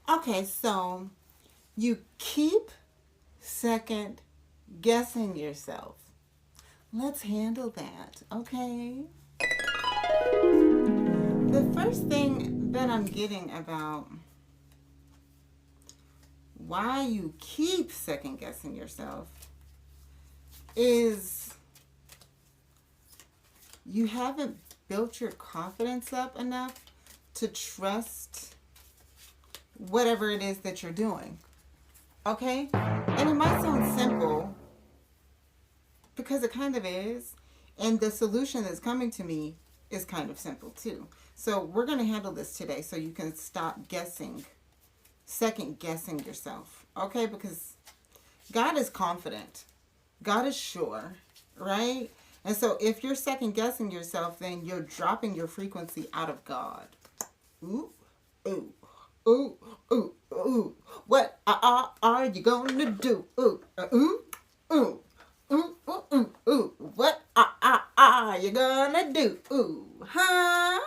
Okay, so you keep second guessing yourself. Let's handle that, okay? The first thing that I'm getting about why you keep second guessing yourself is you haven't built your confidence up enough to trust whatever it is that you're doing. Okay? And it might sound simple because it kind of is. And the solution that's coming to me is kind of simple too. So we're going to handle this today so you can stop guessing, second guessing yourself. Okay? Because God is confident. God is sure, right? And so if you're second guessing yourself, then you're dropping your frequency out of God. Ooh, ooh, ooh, ooh, ooh. What are you gonna do? Ooh, ooh, ooh, ooh, ooh, ooh, ooh. What are you gonna do? Ooh, huh?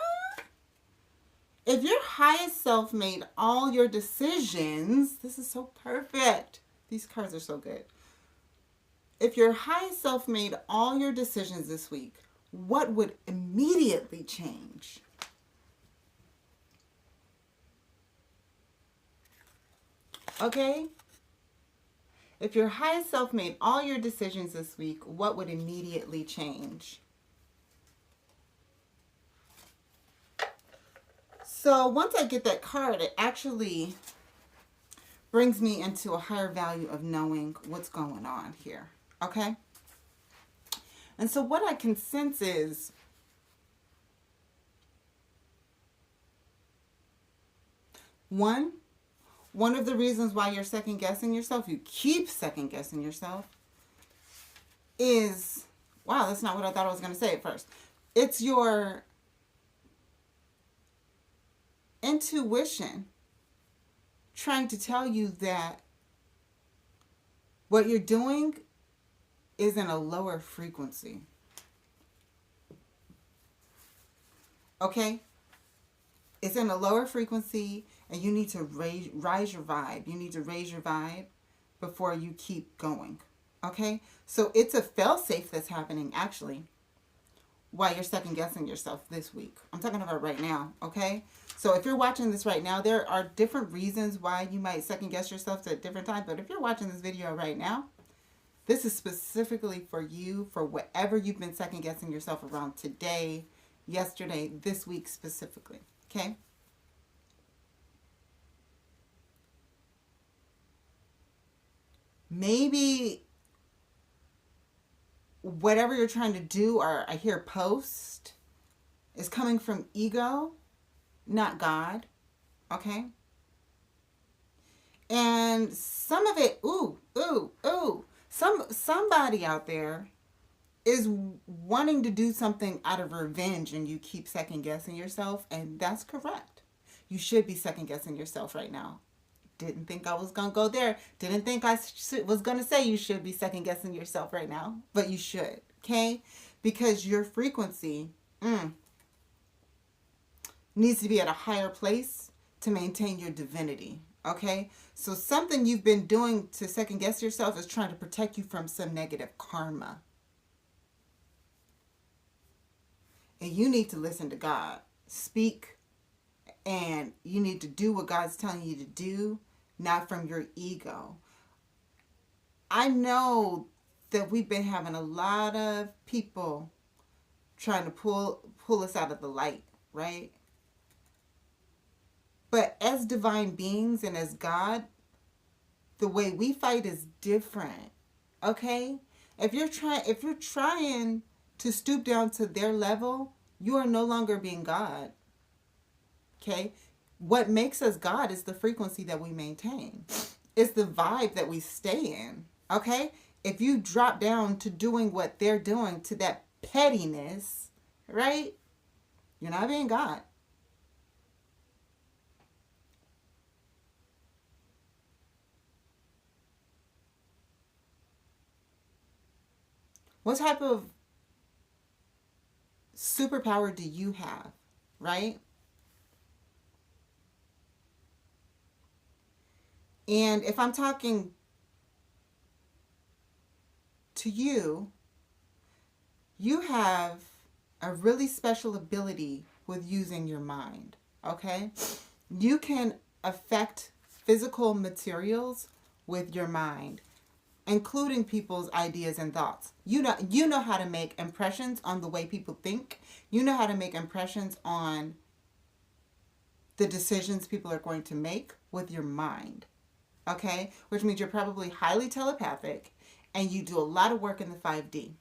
If your highest self made all your decisions, this is so perfect. These cards are so good. If your highest self made all your decisions this week, what would immediately change? Okay? If your highest self made all your decisions this week, what would immediately change? So once I get that card, it actually brings me into a higher value of knowing what's going on here. Okay? And so what I can sense is one of the reasons why you're second guessing yourself, you keep second guessing yourself, is, wow, that's not what I thought I was going to say at first. It's your intuition trying to tell you that what you're doing is in a lower frequency. Okay? It's in a lower frequency and you need to rise your vibe. You need to raise your vibe before you keep going. Okay? So it's a fail-safe that's happening actually while you're second guessing yourself this week. I'm talking about right now, okay? So if you're watching this right now, there are different reasons why you might second guess yourself at different times, but if you're watching this video right now, this is specifically for you, for whatever you've been second guessing yourself around today, yesterday, this week specifically, okay? Maybe whatever you're trying to do, or I hear post, is coming from ego, not God, okay? And some of it, somebody out there is wanting to do something out of revenge and you keep second guessing yourself, and that's correct. You should be second guessing yourself right now. Didn't think I was going to go there. Didn't think I was going to say you should be second guessing yourself right now, but you should, okay? Because your frequency needs to be at a higher place to maintain your divinity, okay? So something you've been doing to second guess yourself is trying to protect you from some negative karma. And you need to listen to God. Speak, and you need to do what God's telling you to do, not from your ego. I know that we've been having a lot of people trying to pull us out of the light, right? But as divine beings and as God, the way we fight is different. Okay? If you're trying to stoop down to their level, you are no longer being God. Okay? What makes us God is the frequency that we maintain. It's the vibe that we stay in. Okay? If you drop down to doing what they're doing, to that pettiness, right? You're not being God. What type of superpower do you have, right? And if I'm talking to you, you have a really special ability with using your mind. Okay? You can affect physical materials with your mind, including people's ideas and thoughts. You know how to make impressions on the way people think. You know how to make impressions on the decisions people are going to make with your mind. Okay? Which means you're probably highly telepathic and you do a lot of work in the 5D.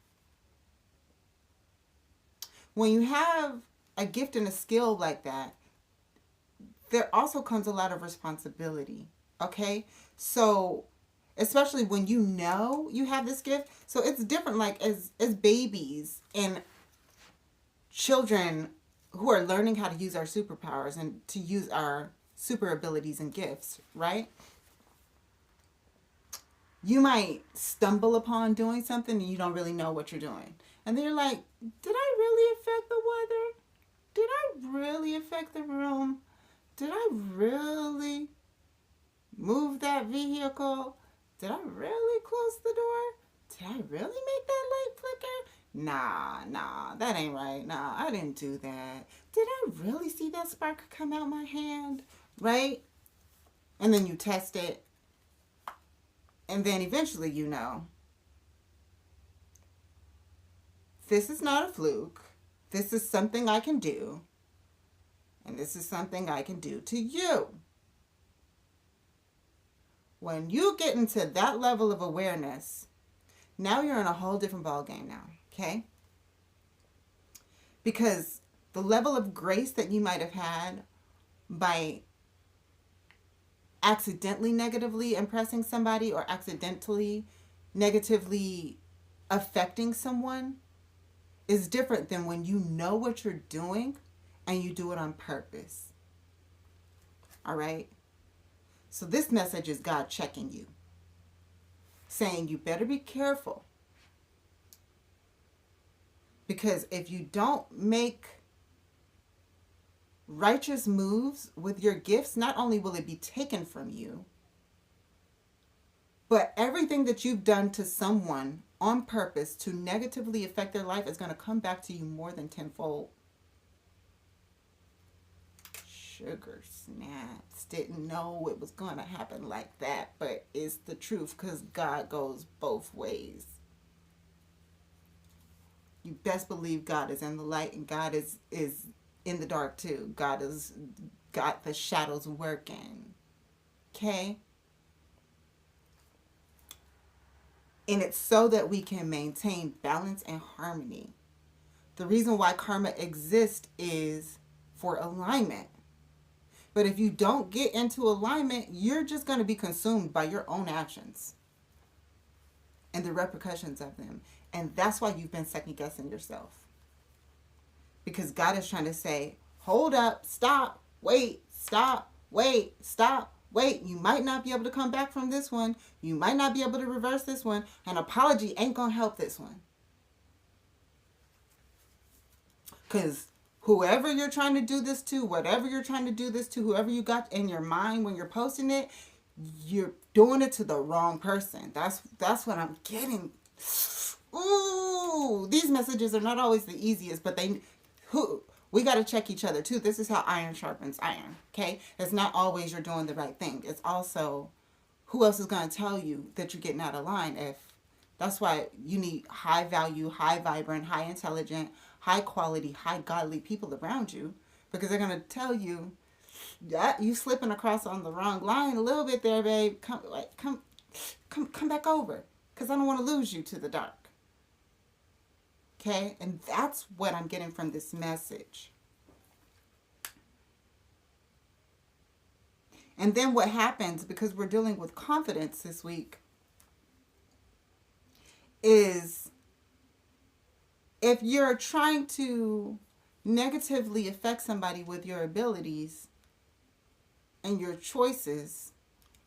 When you have a gift and a skill like that, there also comes a lot of responsibility. Okay? So, especially when you know you have this gift, so it's different like as babies and children who are learning how to use our superpowers and to use our super abilities and gifts, right? You might stumble upon doing something and you don't really know what you're doing. And then you're like, did I really affect the weather? Did I really affect the room? Did I really move that vehicle? Did I really close the door? Did I really make that light flicker? Nah, that ain't right. Nah, I didn't do that. Did I really see that spark come out my hand? Right? And then you test it. And then eventually you know, this is not a fluke. This is something I can do. And this is something I can do to you. When you get into that level of awareness, now you're in a whole different ballgame now, okay? Because the level of grace that you might have had by accidentally negatively impressing somebody or accidentally negatively affecting someone is different than when you know what you're doing and you do it on purpose. All right? So this message is God checking you, saying you better be careful. Because if you don't make righteous moves with your gifts, not only will it be taken from you, but everything that you've done to someone on purpose to negatively affect their life is going to come back to you more than tenfold. Sugar snaps. Didn't know it was going to happen like that, but it's the truth because God goes both ways. You best believe God is in the light and God is in the dark too. God has got the shadows working. Okay? And it's so that we can maintain balance and harmony. The reason why karma exists is for alignment. But if you don't get into alignment, you're just going to be consumed by your own actions and the repercussions of them. And that's why you've been second guessing yourself. Because God is trying to say, hold up, stop, wait, stop, wait, stop, wait. You might not be able to come back from this one. You might not be able to reverse this one. An apology ain't going to help this one. Because whoever you're trying to do this to, whatever you're trying to do this to, whoever you got in your mind when you're posting it, you're doing it to the wrong person. That's what I'm getting. Ooh, these messages are not always the easiest, but we got to check each other too. This is how iron sharpens iron, okay? It's not always you're doing the right thing. It's also who else is going to tell you that you're getting out of line. That's why you need high value, high vibrant, high intelligent, high quality, high godly people around you, because they're going to tell you that you slipping across on the wrong line a little bit there, babe. Come back over, because I don't want to lose you to the dark. Okay? And that's what I'm getting from this message. And then what happens, because we're dealing with confidence this week, is if you're trying to negatively affect somebody with your abilities and your choices,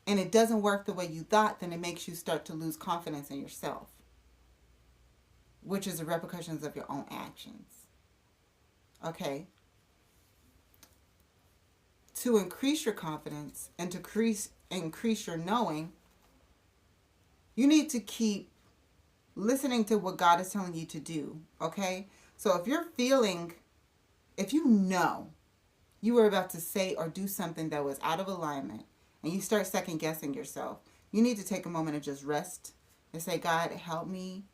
and it doesn't work the way you thought, then it makes you start to lose confidence in yourself, which is the repercussions of your own actions. Okay? to increase your confidence and to increase your knowing, you need to keep listening to what God is telling you to do, okay? So if you're feeling, if you know you were about to say or do something that was out of alignment and you start second guessing yourself, you need to take a moment and just rest and say, God, help me.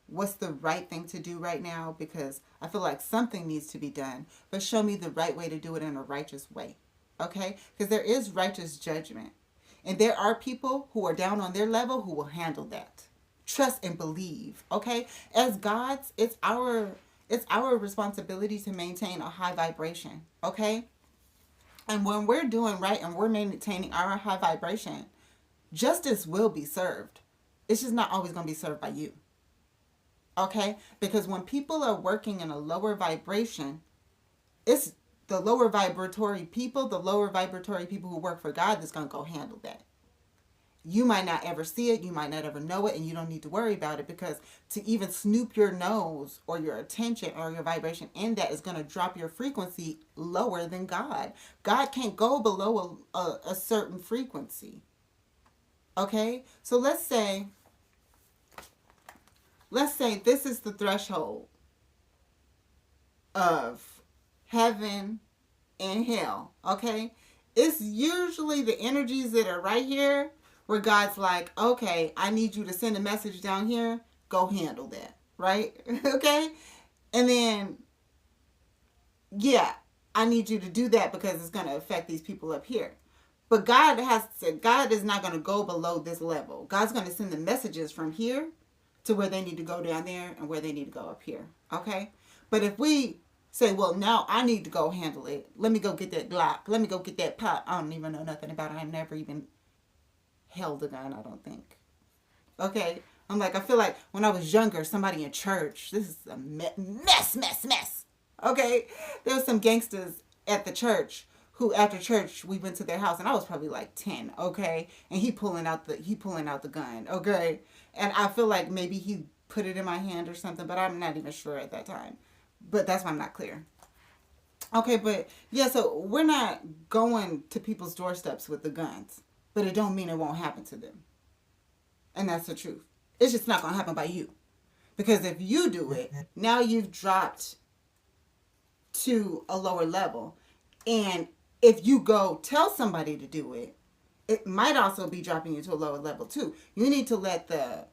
What's the right thing to do right now? Because I feel like something needs to be done, but show me the right way to do it in a righteous way, okay? Because there is righteous judgment. And there are people who are down on their level who will handle that. Trust and believe, okay? As God's, it's our responsibility to maintain a high vibration, okay? And when we're doing right and we're maintaining our high vibration, justice will be served. It's just not always going to be served by you, okay? Because when people are working in a lower vibration, it's the lower vibratory people who work for God that's going to go handle that. You might not ever see it, you might not ever know it, and you don't need to worry about it, because to even snoop your nose or your attention or your vibration in that is going to drop your frequency lower than God. God can't go below a certain frequency. Okay? So let's say this is the threshold of heaven and hell. Okay? It's usually the energies that are right here where God's like, okay, I need you to send a message down here. Go handle that. Right? Okay? And then, yeah, I need you to do that because it's going to affect these people up here. But God is not going to go below this level. God's going to send the messages from here to where they need to go down there and where they need to go up here. Okay? But if we say, well, now I need to go handle it. Let me go get that Glock. Let me go get that pot. I don't even know nothing about it. I never even held a gun, I don't think. Okay? I'm like, I feel like when I was younger, somebody in church, this is a mess. Okay? There was some gangsters at the church who, after church, we went to their house, and I was probably like 10, okay? And he pulling out the gun, okay? And I feel like maybe he put it in my hand or something, but I'm not even sure at that time. But that's why I'm not clear. Okay, but yeah, so we're not going to people's doorsteps with the guns, but it don't mean it won't happen to them. And that's the truth. It's just not going to happen by you. Because if you do it, now you've dropped to a lower level. And if you go tell somebody to do it, it might also be dropping you to a lower level too. You need to let the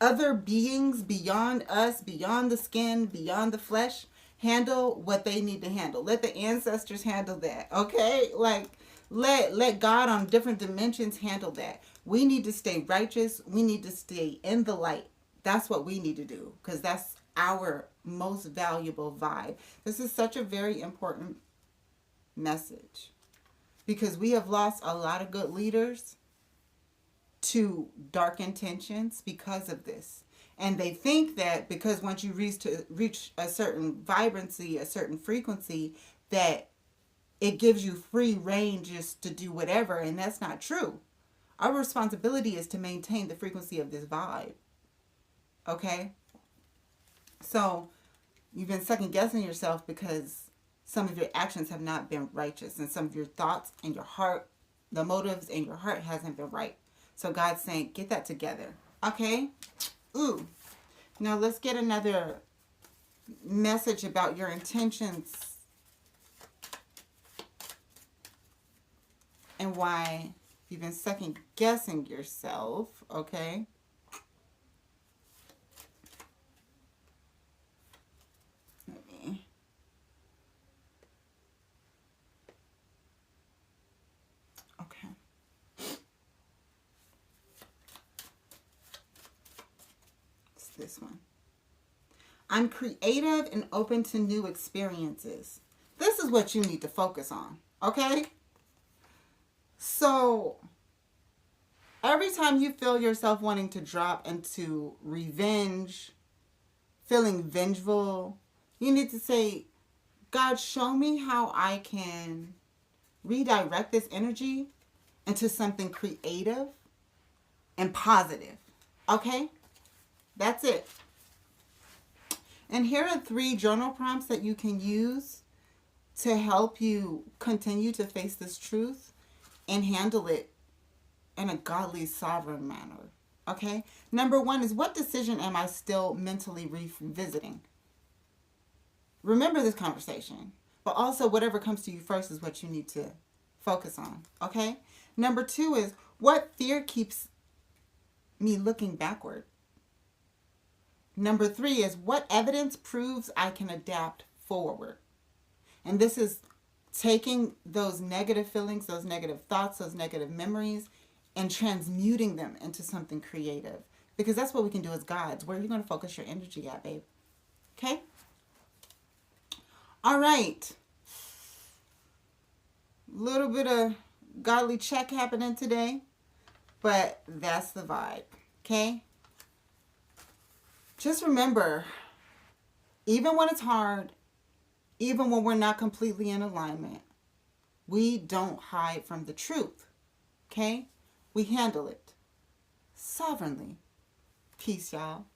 other beings beyond us, beyond the skin, beyond the flesh, handle what they need to handle. Let the ancestors handle that, okay? Like, let God on different dimensions handle that. We need to stay righteous. We need to stay in the light. That's what we need to do, because that's our most valuable vibe. This is such a very important message, because we have lost a lot of good leaders to dark intentions because of this. And they think that because once you reach a certain vibrancy, a certain frequency, that it gives you free range just to do whatever. And that's not true. Our responsibility is to maintain the frequency of this vibe. Okay? So you've been second guessing yourself because some of your actions have not been righteous, and some of your thoughts and your heart, the motives in your heart hasn't been right. So God's saying, get that together. Okay? Ooh. Now let's get another message about your intentions and why you've been second guessing yourself. Okay? This one. I'm creative and open to new experiences. This is what you need to focus on, okay? So, every time you feel yourself wanting to drop into revenge, feeling vengeful, you need to say, God, show me how I can redirect this energy into something creative and positive, okay? That's it. And here are 3 journal prompts that you can use to help you continue to face this truth and handle it in a godly, sovereign manner. Okay? Number one is, what decision am I still mentally revisiting? Remember this conversation. But also, whatever comes to you first is what you need to focus on. Okay? Number two is, what fear keeps me looking backward? Number three is, what evidence proves I can adapt forward? And this is taking those negative feelings, those negative thoughts, those negative memories, and transmuting them into something creative. Because that's what we can do as gods. Where are you going to focus your energy at, babe? Okay? All right. Little bit of godly check happening today. But that's the vibe. Okay? Just remember, even when it's hard, even when we're not completely in alignment, we don't hide from the truth. Okay? We handle it sovereignly. Peace, y'all.